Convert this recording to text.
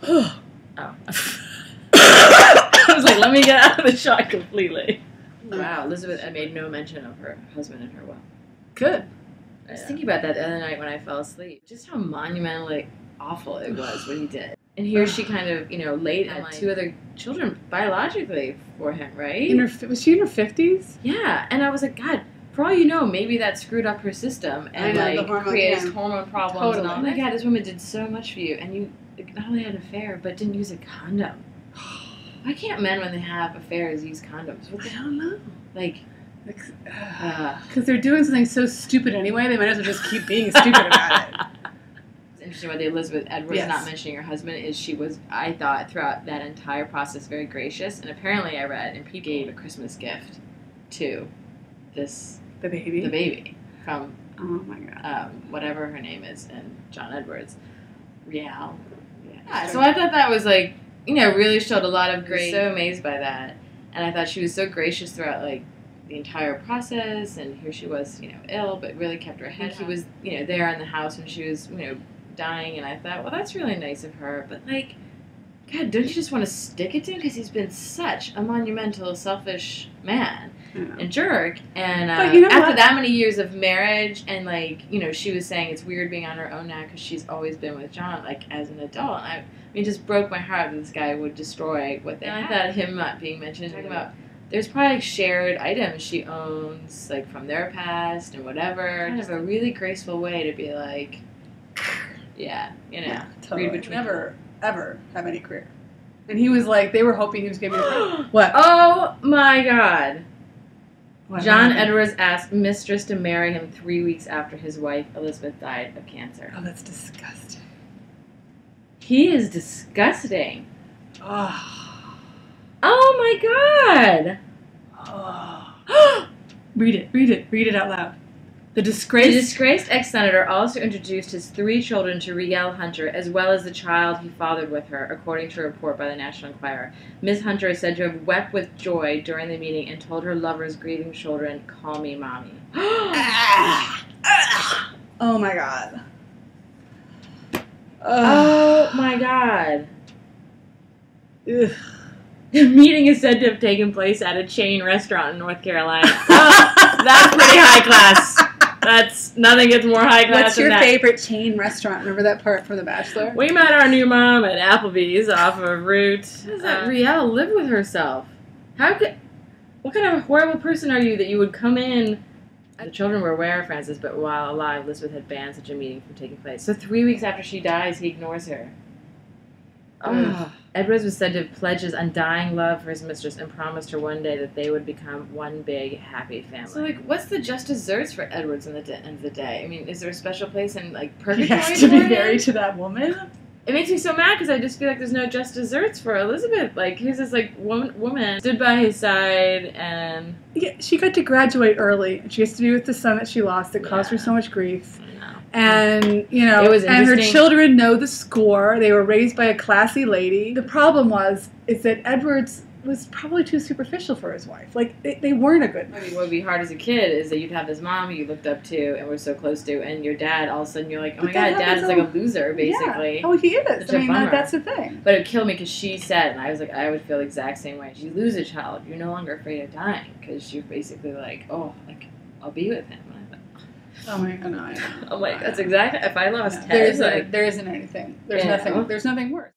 Oh. I was like, let me get out of the shot completely. Wow, Elizabeth made no mention of her husband in her will. Good. I was thinking about that the other night when I fell asleep. Just how monumentally awful it was what he did. And here she kind of, laid at two other children biologically for him, right? Was she in her 50s? Yeah, and I was like, God, for all you know, maybe that screwed up her system and created hormone problems. Totally. And all. Oh my God, this woman did so much for you, and you not only had an affair, but didn't use a condom. Why can't men, when they have affairs, use condoms? I don't know. Because they're doing something so stupid anyway, they might as well just keep being stupid about it. It's interesting about the Elizabeth Edwards not mentioning her husband is she was, I thought, throughout that entire process, very gracious. And apparently I read, and people gave a Christmas gift to the baby from, oh my God, whatever her name is, and John Edwards. Yeah. So I thought that was really showed a lot of grace. So amazed by that. And I thought she was so gracious throughout, the entire process. And here she was, ill, but really kept her head. He was, there in the house when she was, dying. And I thought, well, that's really nice of her. But, God, don't you just want to stick it to him? Because he's been such a monumental, selfish man and jerk. And after that many years of marriage, and, she was saying it's weird being on her own now because she's always been with John, as an adult. And it just broke my heart that this guy would destroy what they had. I thought him not being mentioned. Talking about, there's probably shared items she owns, from their past and whatever. Kind of a really graceful way to be totally. Read between. Never, ever have any career. And he was they were hoping he was going to be What? Oh my God. What John happened? Edwards asked mistress to marry him 3 weeks after his wife Elizabeth died of cancer. Oh, that's disgusting. He is disgusting. Oh my God. Oh. Read it out loud. The disgraced ex-senator also introduced his 3 children to Riel Hunter, as well as the child he fathered with her, according to a report by the National Enquirer. Ms. Hunter is said to have wept with joy during the meeting and told her lover's grieving children, "Call me mommy." Oh my God. Oh my God. Ugh. The meeting is said to have taken place at a chain restaurant in North Carolina. That's pretty high class. Nothing gets more high class. What's your favorite chain restaurant? Remember that part from The Bachelor? We met our new mom at Applebee's off of Route. How does that Riel live with herself? What kind of a horrible person are you that you would come in? The children were aware of Frances, but while alive, Elizabeth had banned such a meeting from taking place. So 3 weeks after she dies, he ignores her. Edwards was said to have pledged his undying love for his mistress and promised her one day that they would become one big, happy family. So, what's the just desserts for Edwards in the end of the day? I mean, is there a special place in, purgatory? He has to be married to that woman? It makes me so mad because I just feel like there's no just desserts for Elizabeth. Here's this, woman stood by his side and... Yeah, she got to graduate early. And she has to be with the son that she lost that caused her so much grief. And, and her children know the score. They were raised by a classy lady. The problem is that Edwards was probably too superficial for his wife. They weren't a good match. I mean, what would be hard as a kid is that you'd have this mom who you looked up to and were so close to, and your dad, all of a sudden you're like, oh my God, Dad is a loser, basically. Yeah. Oh, he is. That's the thing. But it would kill me because she said, and I was I would feel the exact same way. You lose a child, you're no longer afraid of dying because you're basically I'll be with him. Oh my God, no, I know. I'm that's exactly, if I lost Ted, there isn't anything. There's nothing worse.